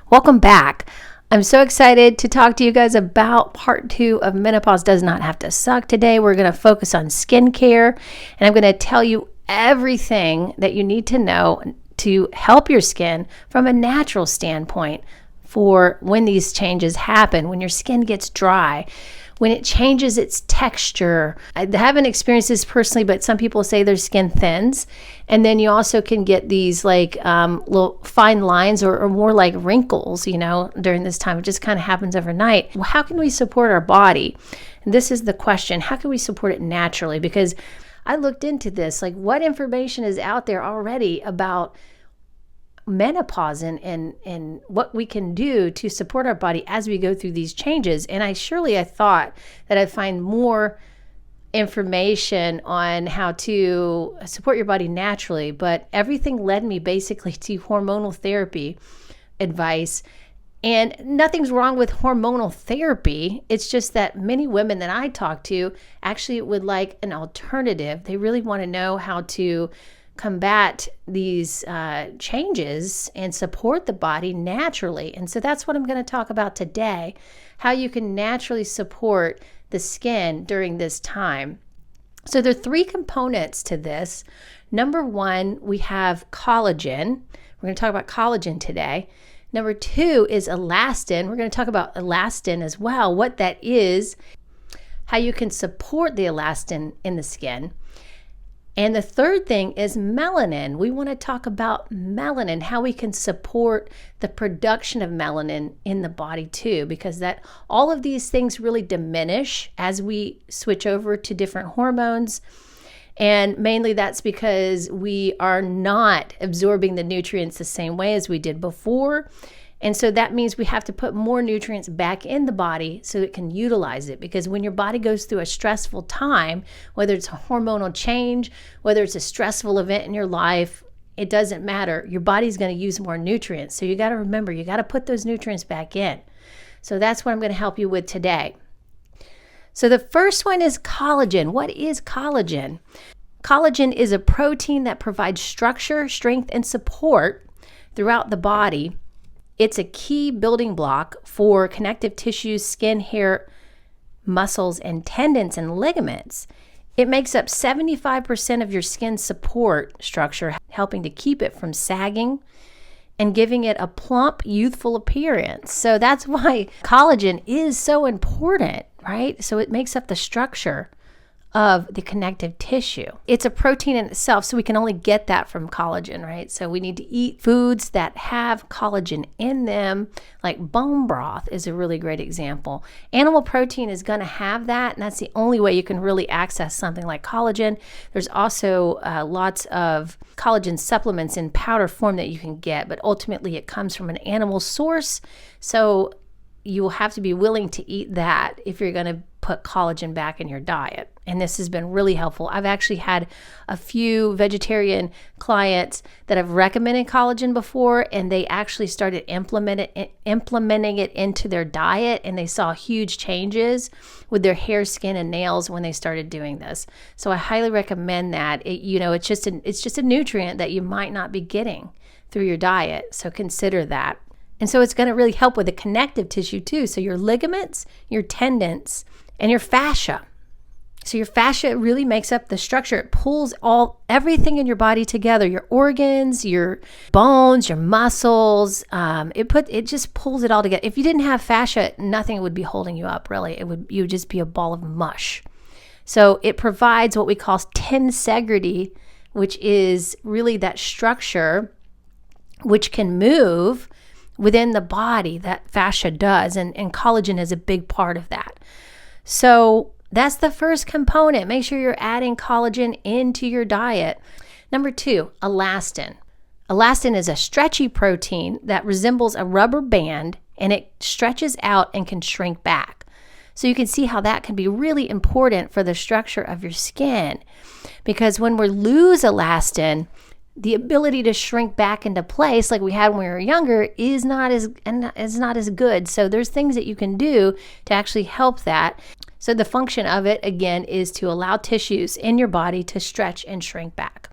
Welcome back. I'm so excited to talk to you guys about part 2 of Menopause Does Not Have to Suck. Today we're going to focus on skincare, and I'm going to tell you everything that you need to know to help your skin from a natural standpoint for when these changes happen, when your skin gets dry, when it changes its texture. I haven't experienced this personally, but some people say their skin thins. And then you also can get these little fine lines or more like wrinkles, during this time. It just kind of happens overnight. Well, how can we support our body? And this is the question. How can we support it naturally? Because I looked into this, what information is out there already about menopause and what we can do to support our body as we go through these changes. And I thought that I'd find more information on how to support your body naturally, but everything led me basically to hormonal therapy advice. And nothing's wrong with hormonal therapy. It's just that many women that I talk to actually would like an alternative. They really want to know how to combat these changes and support the body naturally. And so that's what I'm going to talk about today, how you can naturally support the skin during this time. So there are 3 components to this. Number 1, we have collagen. We're going to talk about collagen today. Number 2 is elastin. We're going to talk about elastin as well, what that is, how you can support the elastin in the skin. And the third thing is melanin. We want to talk about melanin, how we can support the production of melanin in the body too, because that all of these things really diminish as we switch over to different hormones. And mainly that's because we are not absorbing the nutrients the same way as we did before. And so that means we have to put more nutrients back in the body so it can utilize it. Because when your body goes through a stressful time, whether it's a hormonal change, whether it's a stressful event in your life, it doesn't matter. Your body's going to use more nutrients. So you got to remember, you got to put those nutrients back in. So that's what I'm going to help you with today. So the first one is collagen. What is collagen? Collagen is a protein that provides structure, strength, and support throughout the body. It's a key building block for connective tissues, skin, hair, muscles, and tendons and ligaments. It makes up 75% of your skin's support structure, helping to keep it from sagging and giving it a plump, youthful appearance. So that's why collagen is so important, right? So it makes up the structure of the connective tissue. It's a protein in itself, so we can only get that from collagen, right? So we need to eat foods that have collagen in them, like bone broth is a really great example. Animal protein is going to have that, and that's the only way you can really access something like collagen. There's also lots of collagen supplements in powder form that you can get, but ultimately it comes from an animal source, so you will have to be willing to eat that if you're going to put collagen back in your diet. And this has been really helpful. I've actually had a few vegetarian clients that have recommended collagen before, and they actually started implementing it into their diet, and they saw huge changes with their hair, skin, and nails when they started doing this. So I highly recommend that. It's just a nutrient that you might not be getting through your diet. So consider that. And so it's going to really help with the connective tissue too. So your ligaments, your tendons, and your fascia. So your fascia really makes up the structure. It pulls everything in your body together, your organs, your bones, your muscles. It just pulls it all together. If you didn't have fascia, nothing would be holding you up, really. You would just be a ball of mush. So it provides what we call tensegrity, which is really that structure which can move within the body. That fascia does, and collagen is a big part of that. So that's the first component. Make sure you're adding collagen into your diet. Number 2, elastin. Elastin is a stretchy protein that resembles a rubber band, and it stretches out and can shrink back. So you can see how that can be really important for the structure of your skin, because when we lose elastin, the ability to shrink back into place like we had when we were younger is not as good. So there's things that you can do to actually help that. So the function of it, again, is to allow tissues in your body to stretch and shrink back.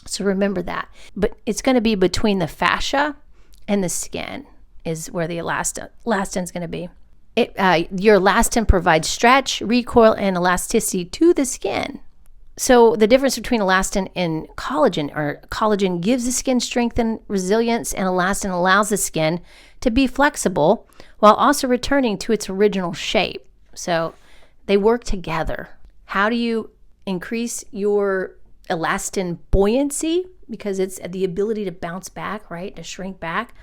So remember that. But it's going to be between the fascia and the skin is where the elastin is going to be. Your elastin provides stretch, recoil, and elasticity to the skin. So the difference between elastin and collagen gives the skin strength and resilience, and elastin allows the skin to be flexible while also returning to its original shape. So they work together. How do you increase your elastin buoyancy? Because it's the ability to bounce back, right? To shrink back.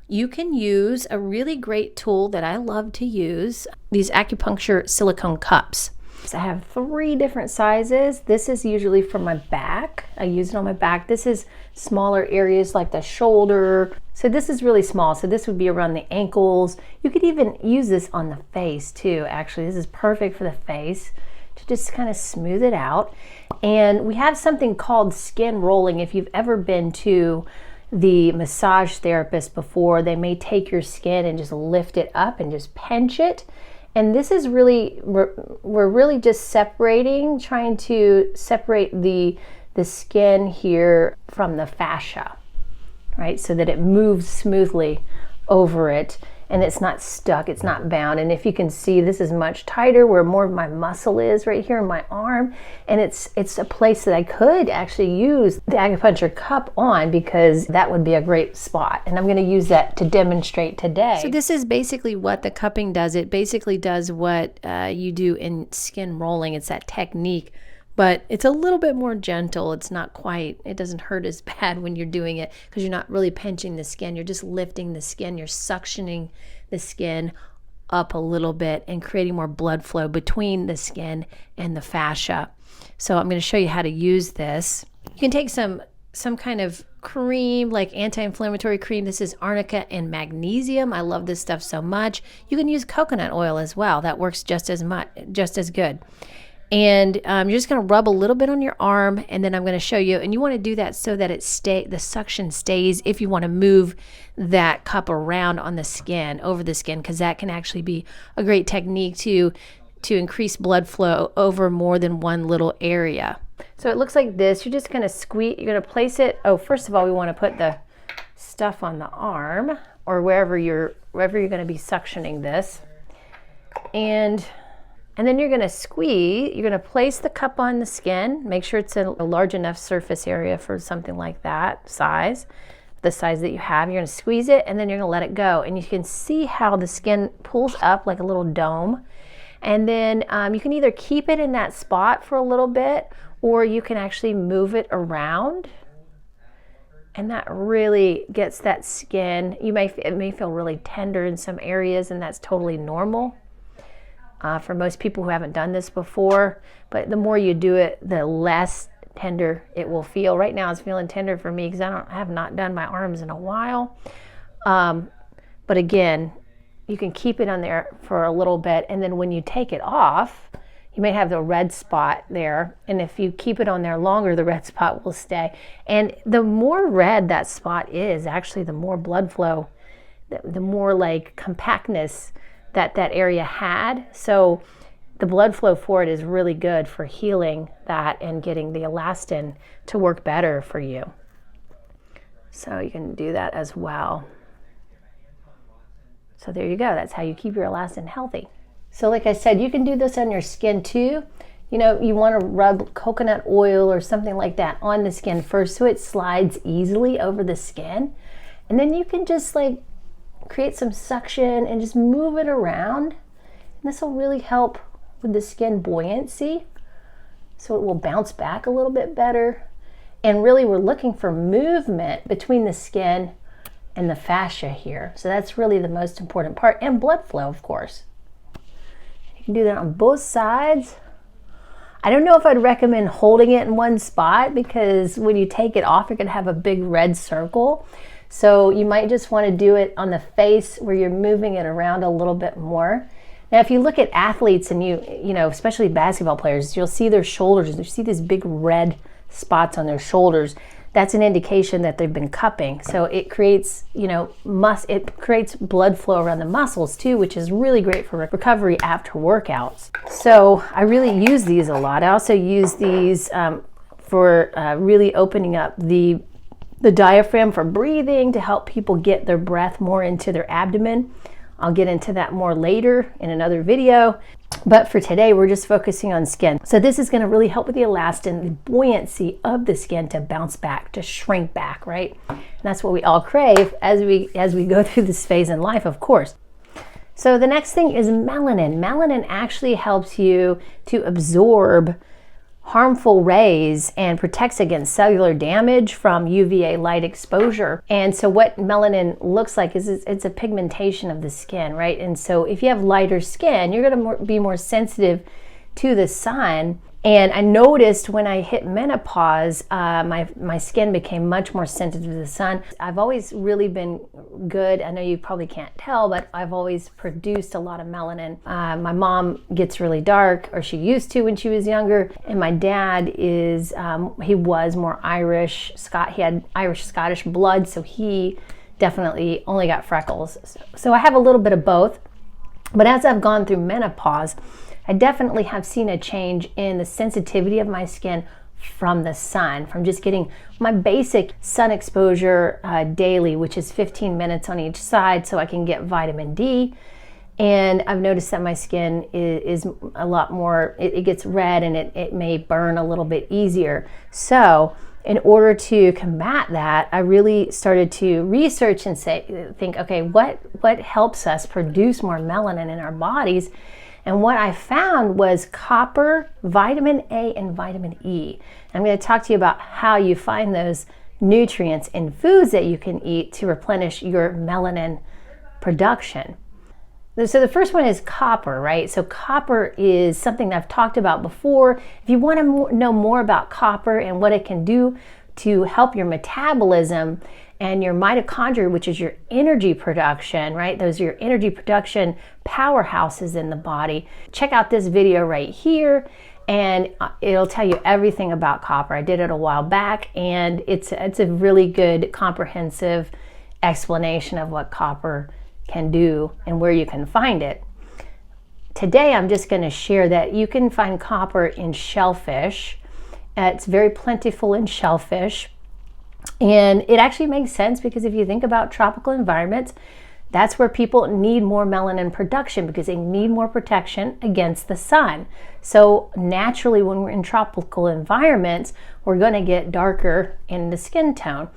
You can use a really great tool that I love to use, these acupuncture silicone cups. So I have 3 different sizes. This is usually for my back. I use it on my back. This is smaller areas like the shoulder. So this is really small. So this would be around the ankles. You could even use this on the face too. Actually, this is perfect for the face to just kind of smooth it out. And we have something called skin rolling. If you've ever been to the massage therapist before, they may take your skin and just lift it up and just pinch it. And this is really, we're really just trying to separate the skin here from the fascia, right? So that it moves smoothly over it and it's not stuck, it's not bound. And if you can see, this is much tighter where more of my muscle is right here in my arm. And it's a place that I could actually use the acupuncture cup on, because that would be a great spot. And I'm going to use that to demonstrate today. So this is basically what the cupping does. It basically does what you do in skin rolling. It's that technique, but it's a little bit more gentle. It's not quite, it doesn't hurt as bad when you're doing it, because you're not really pinching the skin. You're just lifting the skin. You're suctioning the skin up a little bit and creating more blood flow between the skin and the fascia. So I'm going to show you how to use this. You can take some kind of cream, like anti-inflammatory cream. This is arnica and magnesium. I love this stuff so much. You can use coconut oil as well. That works just as good. And you're just going to rub a little bit on your arm, and then I'm going to show you. And you want to do that so that the suction stays. If you want to move that cup around on the skin, over the skin, because that can actually be a great technique to increase blood flow over more than one little area. So it looks like this. You're just going to squeeze. You're going to place it. Oh, first of all, we want to put the stuff on the arm or wherever you're going to be suctioning this, and then you're going to squeeze. You're going to place the cup on the skin. Make sure it's a large enough surface area for something like that size, the size that you have. You're going to squeeze it, and then you're going to let it go. And you can see how the skin pulls up like a little dome. And then you can either keep it in that spot for a little bit, or you can actually move it around. And that really gets that skin. It may feel really tender in some areas, and that's totally normal. For most people who haven't done this before, but the more you do it, the less tender it will feel. Right now it's feeling tender for me because I have not done my arms in a while. But again, you can keep it on there for a little bit, and then when you take it off, you may have the red spot there, and if you keep it on there longer, the red spot will stay. And the more red that spot is, actually the more blood flow, the more like compactness that area had. So the blood flow for it is really good for healing that and getting the elastin to work better for you. So you can do that as well. So there you go. That's how you keep your elastin healthy. So like I said, you can do this on your skin too. You know, you want to rub coconut oil or something like that on the skin first so it slides easily over the skin. And then you can just like create some suction and just move it around. And this will really help with the skin buoyancy, so it will bounce back a little bit better. And really we're looking for movement between the skin and the fascia here. So that's really the most important part, and blood flow, of course. You can do that on both sides. I don't know if I'd recommend holding it in one spot, because when you take it off, you're going to have a big red circle. So you might just want to do it on the face where you're moving it around a little bit more. Now, if you look at athletes and you know, especially basketball players, you'll see their shoulders. You see these big red spots on their shoulders. That's an indication that they've been cupping. So it creates, you know, it creates blood flow around the muscles too, which is really great for recovery after workouts. So I really use these a lot. I also use these for really opening up the the diaphragm for breathing to help people get their breath more into their abdomen. I'll get into that more later in another video. But for today, we're just focusing on skin. So this is going to really help with the elastin, the buoyancy of the skin to bounce back, to shrink back, right? And that's what we all crave as we go through this phase in life, of course. So the next thing is melanin. Melanin actually helps you to absorb harmful rays and protects against cellular damage from UVA light exposure. And so what melanin looks like is it's a pigmentation of the skin, right? And so if you have lighter skin, you're going to be more sensitive to the sun. And I noticed when I hit menopause, my skin became much more sensitive to the sun. I've always really been good. I know you probably can't tell, but I've always produced a lot of melanin. My mom gets really dark, or she used to when she was younger. And my dad is, he was more Irish. He had Irish-Scottish blood, so he definitely only got freckles. So I have a little bit of both. But as I've gone through menopause, I definitely have seen a change in the sensitivity of my skin from the sun, from just getting my basic sun exposure daily, which is 15 minutes on each side so I can get vitamin D. And I've noticed that my skin is a lot more, it gets red and it may burn a little bit easier. So in order to combat that, I really started to research and think, okay, what helps us produce more melanin in our bodies? And what I found was copper, vitamin A, and vitamin E. I'm going to talk to you about how you find those nutrients in foods that you can eat to replenish your melanin production. So the first one is copper, right? So copper is something that I've talked about before. If you want to know more about copper and what it can do to help your metabolism and your mitochondria, which is your energy production, right? Those are your energy production powerhouses in the body. Check out this video right here, and it'll tell you everything about copper. I did it a while back, and it's a really good comprehensive explanation of what copper can do and where you can find it. Today, I'm just going to share that you can find copper in shellfish. It's very plentiful in shellfish. And it actually makes sense because if you think about tropical environments, that's where people need more melanin production because they need more protection against the sun. So naturally, when we're in tropical environments, we're going to get darker in the skin tone.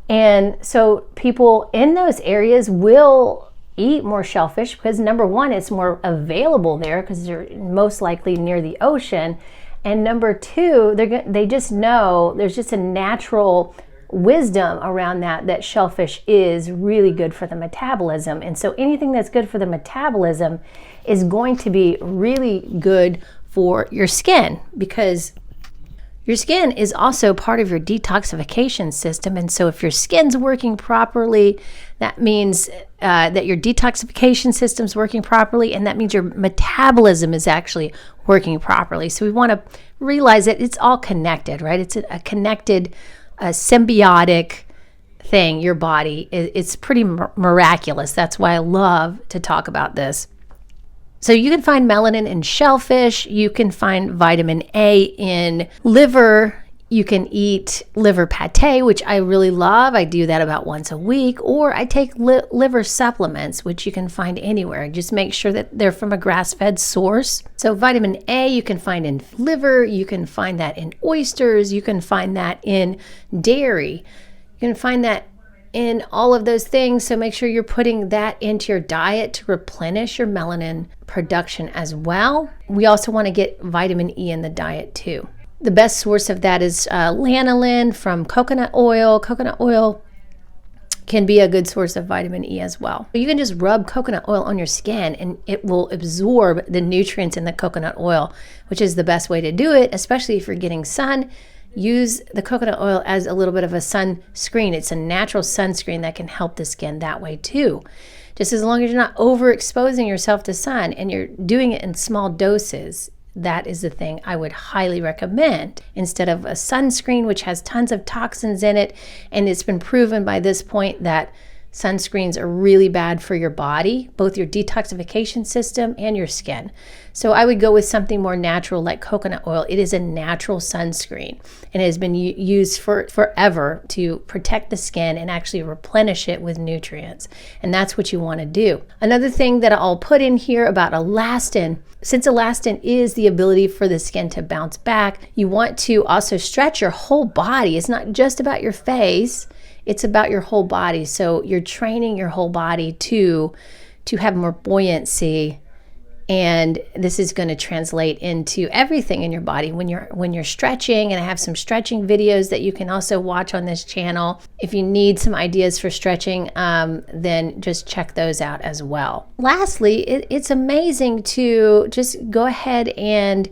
And so people in those areas will eat more shellfish because number one, it's more available there because they're most likely near the ocean. And number two, they just know there's just a natural wisdom around that shellfish is really good for the metabolism. And so anything that's good for the metabolism is going to be really good for your skin because your skin is also part of your detoxification system. And so if your skin's working properly, that means that your detoxification system's working properly, and that means your metabolism is actually working properly. So we want to realize that it's all connected, right? It's a connected, symbiotic thing, your body. It's pretty miraculous. That's why I love to talk about this. So you can find melanin in shellfish. You can find vitamin A in liver. You can eat liver pate, which I really love. I do that about once a week. Or I take liver supplements, which you can find anywhere. Just make sure that they're from a grass-fed source. So vitamin A you can find in liver. You can find that in oysters. You can find that in dairy. You can find that in all of those things. So make sure you're putting that into your diet to replenish your melanin production as well. We also want to get vitamin E in the diet too. The best source of that is lanolin from coconut oil. Coconut oil can be a good source of vitamin E as well. You can just rub coconut oil on your skin and it will absorb the nutrients in the coconut oil, which is the best way to do it, especially if you're getting sun. Use the coconut oil as a little bit of a sunscreen. It's a natural sunscreen that can help the skin that way too. Just as long as you're not overexposing yourself to sun and you're doing it in small doses, that is the thing I would highly recommend instead of a sunscreen, which has tons of toxins in it. And it's been proven by this point that sunscreens are really bad for your body, both your detoxification system and your skin. So I would go with something more natural like coconut oil. It is a natural sunscreen and it has been used for forever to protect the skin and actually replenish it with nutrients. And that's what you want to do. Another thing that I'll put in here about elastin, since elastin is the ability for the skin to bounce back, you want to also stretch your whole body. It's not just about your face, it's about your whole body. So you're training your whole body to have more buoyancy. And this is going to translate into everything in your body when you're stretching. And I have some stretching videos that you can also watch on this channel. If you need some ideas for stretching, then just check those out as well. Lastly, it's amazing to just go ahead and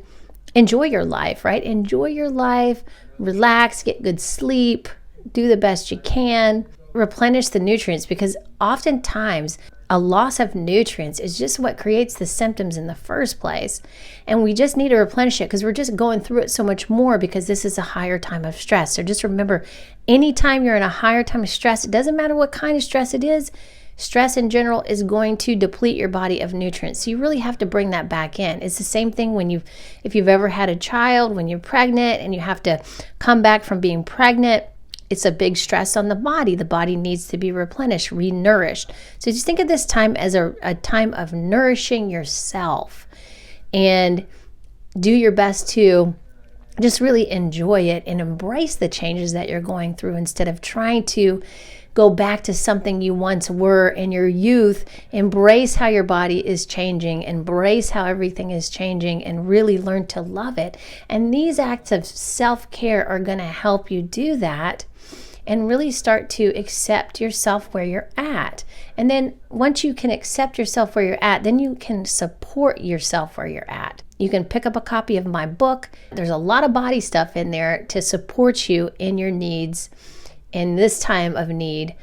enjoy your life, right? Enjoy your life, relax, get good sleep, do the best you can, replenish the nutrients, because oftentimes a loss of nutrients is just what creates the symptoms in the first place. And we just need to replenish it because we're just going through it so much more because this is a higher time of stress. So just remember, anytime you're in a higher time of stress, it doesn't matter what kind of stress it is, stress in general is going to deplete your body of nutrients. So you really have to bring that back in. It's the same thing if you've ever had a child, when you're pregnant and you have to come back from being pregnant. It's a big stress on the body. The body needs to be replenished, renourished. So just think of this time as a time of nourishing yourself and do your best to just really enjoy it and embrace the changes that you're going through instead of trying to go back to something you once were in your youth. Embrace how your body is changing, embrace how everything is changing, and really learn to love it. And these acts of self-care are going to help you do that and really start to accept yourself where you're at. And then once you can accept yourself where you're at, then you can support yourself where you're at. You can pick up a copy of my book. There's a lot of body stuff in there to support you in your needs in this time of need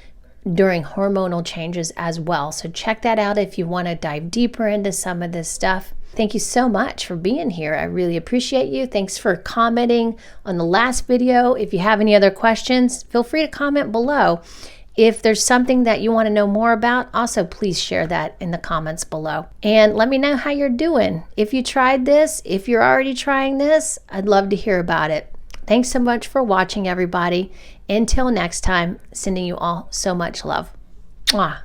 during hormonal changes as well. So check that out if you want to dive deeper into some of this stuff. Thank you so much for being here. I really appreciate you. Thanks for commenting on the last video. If you have any other questions, feel free to comment below. If there's something that you want to know more about, also please share that in the comments below. And let me know how you're doing. If you tried this, if you're already trying this, I'd love to hear about it. Thanks so much for watching, everybody. Until next time, sending you all so much love. Mwah.